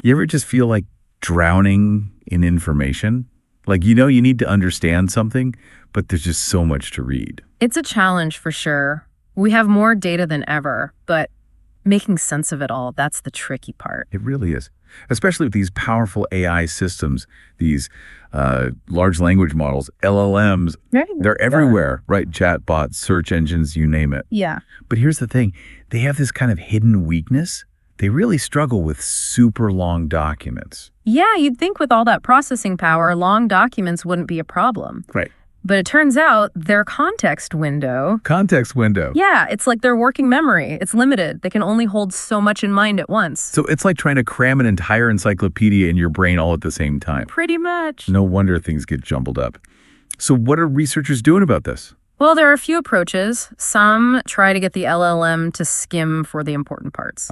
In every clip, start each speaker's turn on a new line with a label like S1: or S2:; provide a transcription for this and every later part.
S1: You ever just feel like drowning in information? Like, you need to understand something, but there's just so much to read.
S2: It's a challenge for sure. We have more data than ever, but making sense of it all, that's the tricky part.
S1: It really is. Especially with these powerful AI systems, these large language models, LLMs,
S2: Right.
S1: they're everywhere, right? Chatbots, search engines, you name it.
S2: Yeah.
S1: But here's the thing. They have this kind of hidden weakness. They really struggle with super long documents.
S2: Yeah, you'd think with all that processing power, long documents wouldn't be a problem.
S1: Right.
S2: But it turns out their context window,
S1: Context window.
S2: yeah, it's like their working memory. It's limited. They can only hold so much in mind at once.
S1: So it's like trying to cram an entire encyclopedia in your brain all at the same time.
S2: Pretty much.
S1: No wonder things get jumbled up. So what are researchers doing about this?
S2: Well, there are a few approaches. Some try to get the LLM to skim for the important parts.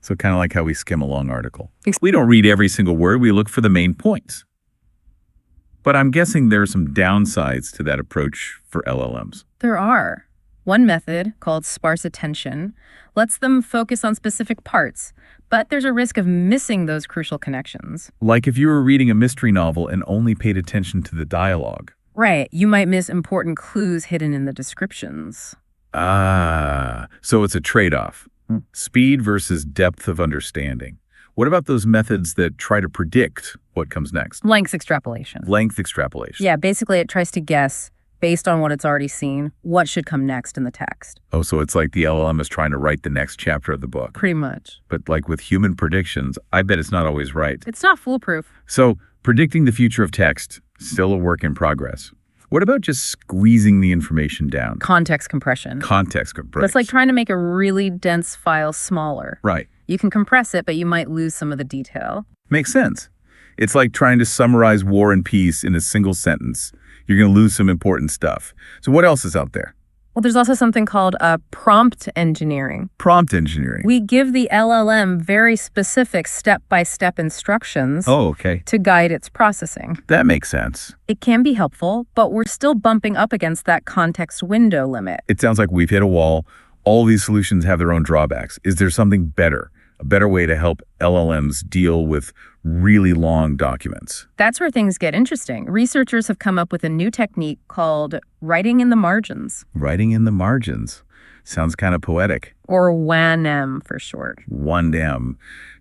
S1: So kind of like how we skim a long article. We don't read every single word. We look for the main points. But I'm guessing there are some downsides to that approach for LLMs.
S2: There are. One method, called sparse attention, lets them focus on specific parts, but there's a risk of missing those crucial connections.
S1: Like if you were reading a mystery novel and only paid attention to the dialogue.
S2: Right, you might miss important clues hidden in the descriptions.
S1: So it's a trade-off. Speed versus depth of understanding. What about those methods that try to predict what comes next?
S2: Length extrapolation.
S1: Length extrapolation.
S2: Yeah, basically it tries to guess, based on what it's already seen, what should come next in the text.
S1: Oh, so it's like the LLM is trying to write the next chapter of the book.
S2: Pretty much.
S1: But like with human predictions, I bet it's not always right.
S2: It's not foolproof.
S1: So predicting the future of text, still a work in progress. What about just squeezing the information down?
S2: Context compression.
S1: Context compression.
S2: That's like trying to make a really dense file smaller.
S1: Right.
S2: You can compress it, but you might lose some of the detail.
S1: Makes sense. It's like trying to summarize War and Peace in a single sentence. You're going to lose some important stuff. So what else is out there?
S2: Well, there's also something called prompt engineering.
S1: Prompt engineering.
S2: We give the LLM very specific step-by-step instructions to guide its processing.
S1: That makes sense.
S2: It can be helpful, but we're still bumping up against that context window limit.
S1: It sounds like we've hit a wall. All these solutions have their own drawbacks. Is there something better? A better way to help LLMs deal with really long documents?
S2: That's where things get interesting. Researchers have come up with a new technique called writing in the margins.
S1: Writing in the margins. Sounds kind of poetic.
S2: Or WANM for short.
S1: WANM.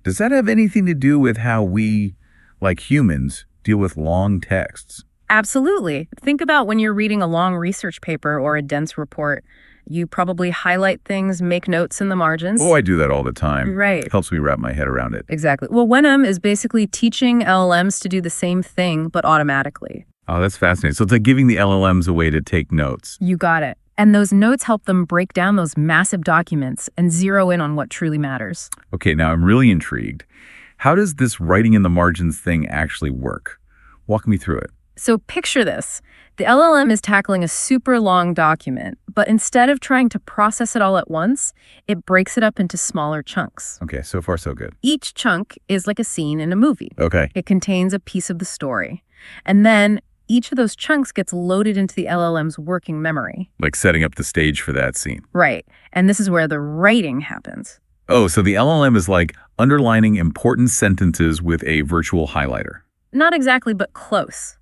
S1: Does that have anything to do with how we, like humans, deal with long texts?
S2: Absolutely. Think about when you're reading a long research paper or a dense report. You probably highlight things, make notes in the margins.
S1: Oh, I do that all the time.
S2: Right.
S1: It helps me wrap my head around it.
S2: Exactly. Well, WANM is basically teaching LLMs to do the same thing, but automatically.
S1: Oh, that's fascinating. So it's like giving the LLMs a way to take notes.
S2: You got it. And those notes help them break down those massive documents and zero in on what truly matters.
S1: Okay, now I'm really intrigued. How does this writing in the margins thing actually work? Walk me through it.
S2: So picture this. The LLM is tackling a super long document, but instead of trying to process it all at once, it breaks it up into smaller chunks.
S1: Okay, so far so good.
S2: Each chunk is like a scene in a movie.
S1: Okay.
S2: It contains a piece of the story. And then each of those chunks gets loaded into the LLM's working memory.
S1: Like setting up the stage for that scene.
S2: Right. And this is where the writing happens.
S1: Oh, so the LLM is like underlining important sentences with a virtual highlighter.
S2: Not exactly, but close.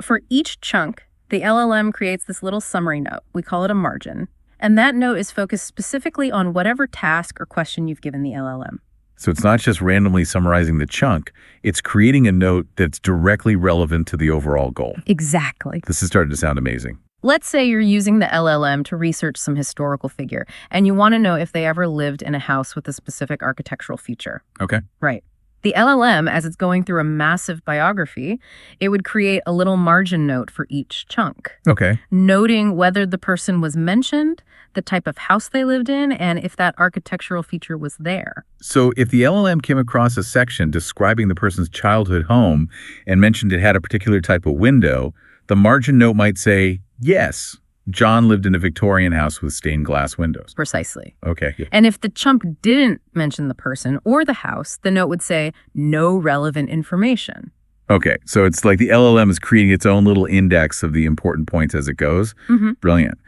S2: For each chunk, the LLM creates this little summary note. We call it a margin. And that note is focused specifically on whatever task or question you've given the LLM.
S1: So it's not just randomly summarizing the chunk, it's creating a note that's directly relevant to the overall goal.
S2: Exactly.
S1: This is starting to sound amazing.
S2: Let's say you're using the LLM to research some historical figure, and you want to know if they ever lived in a house with a specific architectural feature.
S1: Okay.
S2: Right. The LLM, as it's going through a massive biography, it would create a little margin note for each chunk.
S1: Okay.
S2: Noting whether the person was mentioned, the type of house they lived in, and if that architectural feature was there.
S1: So if the LLM came across a section describing the person's childhood home and mentioned it had a particular type of window, the margin note might say, yes, John lived in a Victorian house with stained glass windows.
S2: Precisely.
S1: Okay. Yeah.
S2: And if the chunk didn't mention the person or the house, the note would say, no relevant information.
S1: Okay, so it's like the LLM is creating its own little index of the important points as it goes.
S2: Mm-hmm.
S1: Brilliant.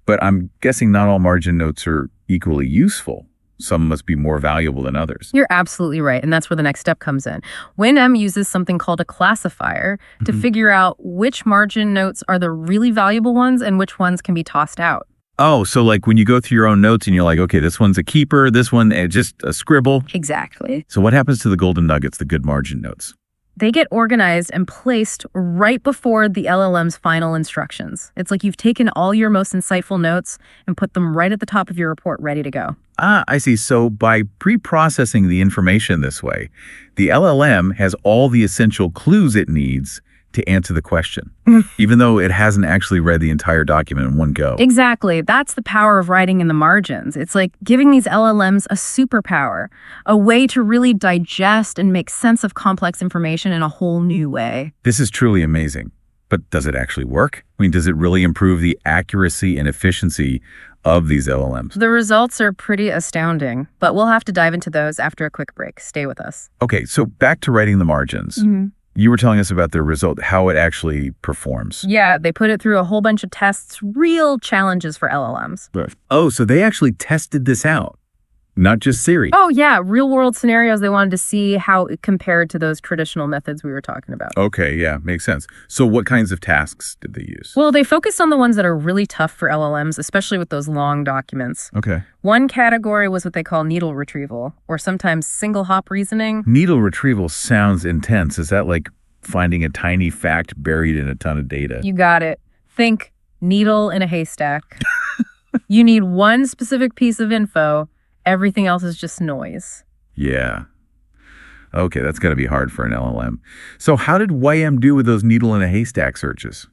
S1: But I'm guessing not all margin notes are equally useful. some must be more valuable than others.
S2: You're absolutely right, and that's where the next step comes in. WinM uses something called a classifier to figure out which margin notes are the really valuable ones and which ones can be tossed out.
S1: Oh, so like when you go through your own notes and you're like, okay, this one's a keeper, this one just a scribble.
S2: Exactly.
S1: So what happens to the golden nuggets, the good margin notes?
S2: They get organized and placed right before the LLM's final instructions. It's like you've taken all your most insightful notes and put them right at the top of your report ready to go.
S1: Ah, I see. So by pre-processing the information this way, the LLM has all the essential clues it needs to answer the question, even though it hasn't actually read the entire document in one go.
S2: Exactly. That's the power of writing in the margins. It's like giving these LLMs a superpower, a way to really digest and make sense of complex information in a whole new way.
S1: This is truly amazing. But does it actually work? I mean, does it really improve the accuracy and efficiency of these LLMs?
S2: The results are pretty astounding, but we'll have to dive into those after a quick break. Stay with us.
S1: Okay, so back to writing the margins. You were telling us about the result, how it actually performs.
S2: Yeah, they put it through a whole bunch of tests, real challenges for LLMs.
S1: Oh, so they actually tested this out, not just Siri.
S2: Oh, yeah, real world scenarios. They wanted to see how it compared to those traditional methods we were talking about.
S1: Okay, yeah, makes sense. So what kinds of tasks did they use?
S2: Well, they focused on the ones that are really tough for LLMs, especially with those long documents.
S1: Okay.
S2: One category was what they call needle retrieval, or sometimes single hop reasoning.
S1: Needle retrieval sounds intense. Is that like finding a tiny fact buried in a ton of data?
S2: You got it. Think needle in a haystack. You need one specific piece of info. Everything else is just noise.
S1: Yeah. Okay, that's got to be hard for an LLM. So how did YM do with those needle in a haystack searches?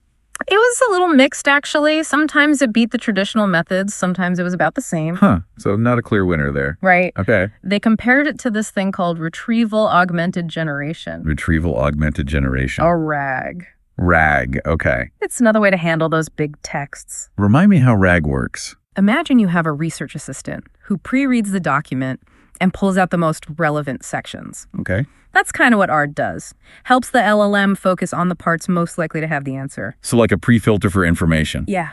S2: It was a little mixed, actually. Sometimes it beat the traditional methods. Sometimes it was about the same.
S1: Huh. So not a clear winner there.
S2: Right.
S1: Okay.
S2: They compared it to this thing called retrieval augmented generation.
S1: Retrieval augmented generation.
S2: Or RAG.
S1: RAG. Okay.
S2: It's another way to handle those big texts.
S1: Remind me how RAG works.
S2: Imagine you have a research assistant who pre-reads the document and pulls out the most relevant sections.
S1: Okay.
S2: That's kind of what ARD does. Helps the LLM focus on the parts most likely to have the answer.
S1: So like a pre-filter for information.
S2: Yeah.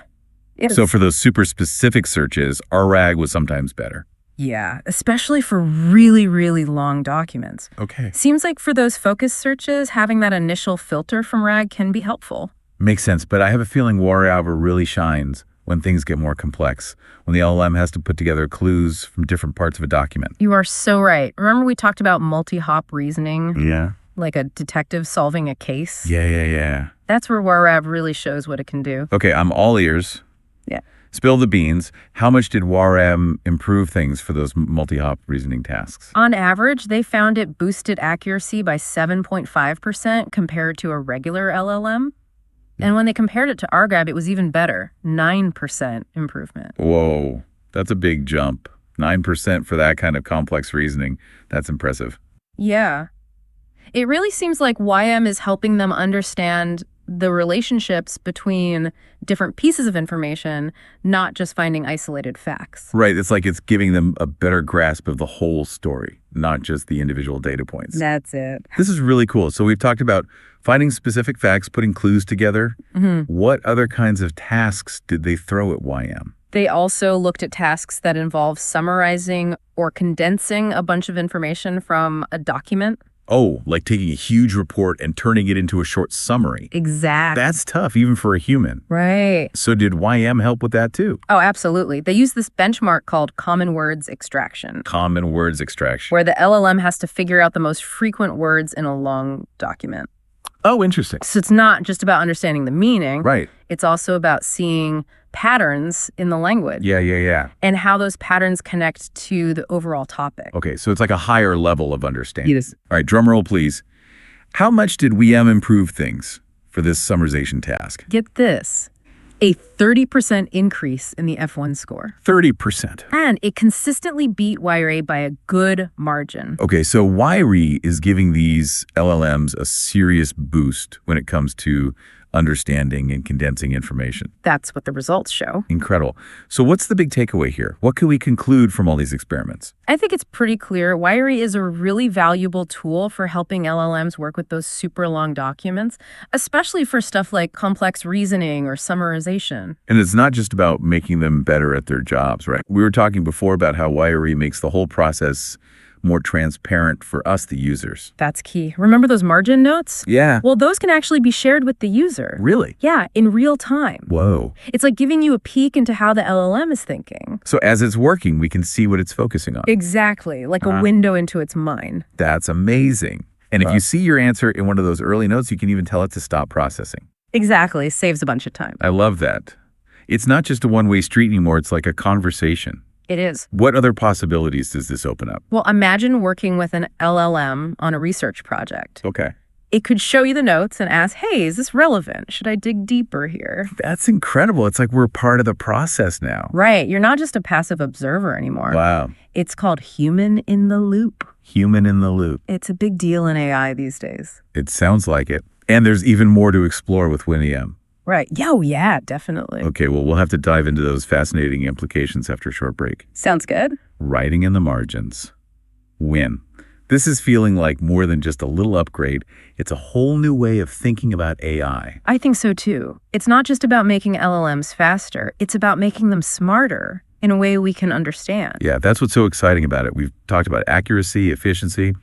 S1: So for those super specific searches, RAG was sometimes better.
S2: Yeah, especially for really, really long documents.
S1: Okay.
S2: Seems like for those focus searches, having that initial filter from RAG can be helpful.
S1: Makes sense, but I have a feeling Warrior really shines when things get more complex, when the LLM has to put together clues from different parts of a document.
S2: You are so right. Remember we talked about multi-hop reasoning?
S1: Yeah.
S2: Like a detective solving a case?
S1: Yeah.
S2: That's where WARAB really shows what it can do.
S1: Okay, I'm all ears.
S2: Yeah.
S1: Spill the beans. How much did WARM improve things for those multi-hop reasoning tasks?
S2: On average, they found it boosted accuracy by 7.5% compared to a regular LLM. And when they compared it to RGAB, it was even better, 9% improvement.
S1: Whoa, that's a big jump. 9% for that kind of complex reasoning. That's impressive.
S2: Yeah. It really seems like YM is helping them understand the relationships between different pieces of information, not just finding isolated facts.
S1: Right, it's like it's giving them a better grasp of the whole story, not just the individual data points.
S2: That's it.
S1: This is really cool. So we've talked about finding specific facts, putting clues together. What other kinds of tasks did they throw at YM?
S2: They also looked at tasks that involve summarizing or condensing a bunch of information from a document.
S1: Oh, like taking a huge report and turning it into a short summary.
S2: Exactly.
S1: That's tough, even for a human.
S2: Right.
S1: So did YM help with that too?
S2: Oh, absolutely. They use this benchmark called common words extraction,
S1: Common words extraction.
S2: where the LLM has to figure out the most frequent words in a long document.
S1: Oh, interesting.
S2: So it's not just about understanding the meaning.
S1: Right.
S2: It's also about seeing patterns in the language.
S1: Yeah.
S2: And how those patterns connect to the overall topic.
S1: Okay, so it's like a higher level of understanding.
S2: Yes.
S1: All right, drum roll, please. How much did YM improve things for this summarization task?
S2: Get this, a 30% increase in the F1 score.
S1: 30%.
S2: And it consistently beat YRA by a good margin.
S1: Okay, so YRE is giving these LLMs a serious boost when it comes to understanding and condensing information.
S2: That's what the results show.
S1: Incredible. So what's the big takeaway here? What can we conclude from all these experiments?
S2: I think it's pretty clear Wiry is a really valuable tool for helping LLMs work with those super long documents, especially for stuff like complex reasoning or summarization.
S1: And it's not just about making them better at their jobs, right? We were talking before about how Wiry makes the whole process more transparent for us, the users.
S2: That's key. Remember those margin notes?
S1: Yeah.
S2: Well, those can actually be shared with the user.
S1: Really?
S2: Yeah, in real time.
S1: Whoa.
S2: It's like giving you a peek into how the LLM is thinking.
S1: So as it's working, we can see what it's focusing on.
S2: Exactly, like a window into its mind.
S1: That's amazing. And if you see your answer in one of those early notes, you can even tell it to stop processing.
S2: Exactly, saves a bunch of time.
S1: I love that. It's not just a one-way street anymore. It's like a conversation.
S2: It is.
S1: What other possibilities does this open up?
S2: Well, imagine working with an LLM on a research project.
S1: Okay.
S2: It could show you the notes and ask, hey, is this relevant? Should I dig deeper here?
S1: That's incredible. It's like we're part of the process now.
S2: Right. You're not just a passive observer anymore.
S1: Wow.
S2: It's called human in the loop.
S1: Human in the loop.
S2: It's a big deal in AI these days.
S1: It sounds like it. And there's even more to explore with WinEM.
S2: Right. Yeah, definitely.
S1: Okay, well, we'll have to dive into those fascinating implications after a short break.
S2: Sounds good.
S1: Writing in the margins. Win. This is feeling like more than just a little upgrade. It's a whole new way of thinking about AI.
S2: I think so too. It's not just about making LLMs faster. It's about making them smarter in a way we can understand.
S1: Yeah, that's what's so exciting about it. We've talked about accuracy, efficiency,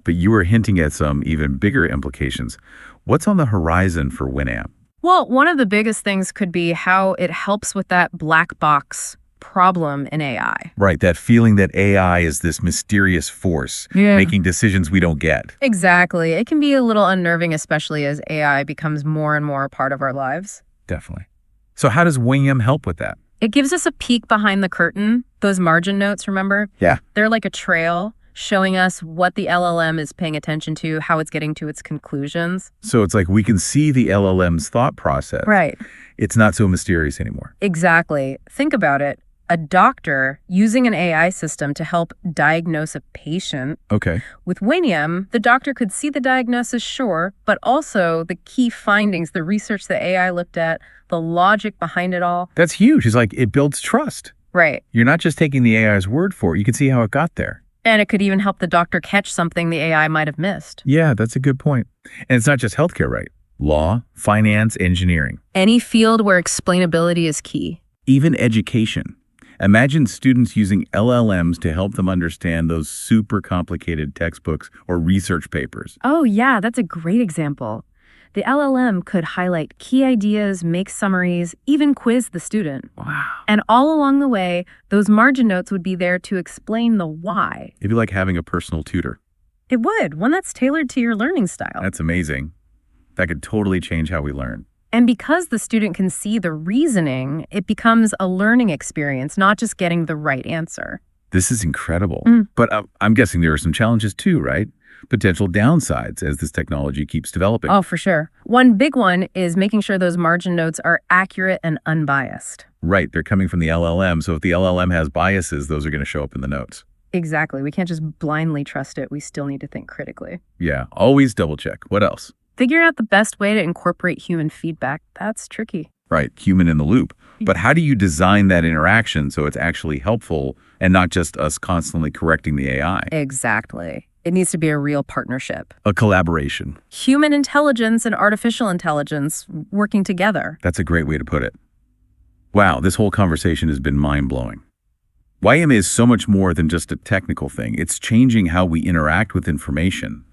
S1: but you were hinting at some even bigger implications. What's on the horizon for WinAmp?
S2: Well, one of the biggest things could be how it helps with that black box problem in AI.
S1: Right, that feeling that AI is this mysterious force making decisions we don't get.
S2: Exactly. It can be a little unnerving, especially as AI becomes more and more a part of our lives.
S1: Definitely. So how does WinEM help with that?
S2: It gives us a peek behind the curtain. Those margin notes, remember?
S1: Yeah.
S2: They're like a trail showing us what the LLM is paying attention to, how it's getting to its conclusions.
S1: So it's like we can see the LLM's thought process.
S2: Right.
S1: It's not so mysterious anymore.
S2: Exactly. Think about it. A doctor using an AI system to help diagnose a patient.
S1: Okay.
S2: With WinEM, the doctor could see the diagnosis, sure, but also the key findings, the research that AI looked at, the logic behind it all.
S1: That's huge. It's like it builds trust.
S2: Right.
S1: You're not just taking the AI's word for it. You can see how it got there.
S2: And it could even help the doctor catch something the AI might have missed.
S1: Yeah, that's a good point. And it's not just healthcare, right? Law, finance, engineering.
S2: Any field where explainability is key.
S1: Even education. Imagine students using LLMs to help them understand those super complicated textbooks or research papers.
S2: Oh, yeah, that's a great example. The LLM could highlight key ideas, make summaries, even quiz the student.
S1: Wow.
S2: And all along the way, those margin notes would be there to explain the why.
S1: It'd be like having a personal tutor.
S2: It would, one that's tailored to your learning style.
S1: That's amazing. That could totally change how we learn.
S2: And because the student can see the reasoning, it becomes a learning experience, not just getting the right answer.
S1: This is incredible. But I'm guessing there are some challenges too, right? Potential downsides as this technology keeps developing.
S2: Oh, for sure. One big one is making sure those margin notes are accurate and unbiased.
S1: Right, they're coming from the LLM, so if the LLM has biases, those are going to show up in the notes.
S2: Exactly. We can't just blindly trust it. We still need to think critically.
S1: Yeah, always double check. What else?
S2: Figuring out the best way to incorporate human feedback, that's tricky.
S1: Right, human in the loop. But how do you design that interaction so it's actually helpful and not just us constantly correcting the AI?
S2: Exactly. It needs to be a real partnership.
S1: A collaboration.
S2: Human intelligence and artificial intelligence working together.
S1: That's a great way to put it. Wow, this whole conversation has been mind-blowing. YM is so much more than just a technical thing. It's changing how we interact with information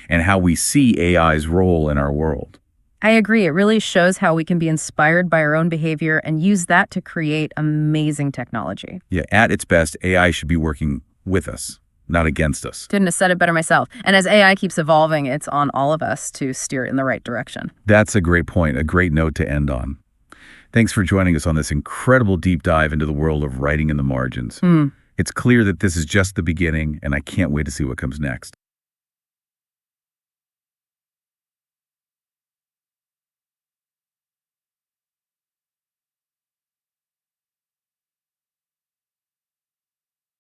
S1: and how we see AI's role in our world.
S2: I agree. It really shows how we can be inspired by our own behavior and use that to create amazing technology.
S1: Yeah, at its best, AI should be working with us, not against us.
S2: Couldn't have said it better myself. And as AI keeps evolving, it's on all of us to steer it in the right direction.
S1: That's a great point, a great note to end on. Thanks for joining us on this incredible deep dive into the world of writing in the margins. It's clear that this is just the beginning, and I can't wait to see what comes next.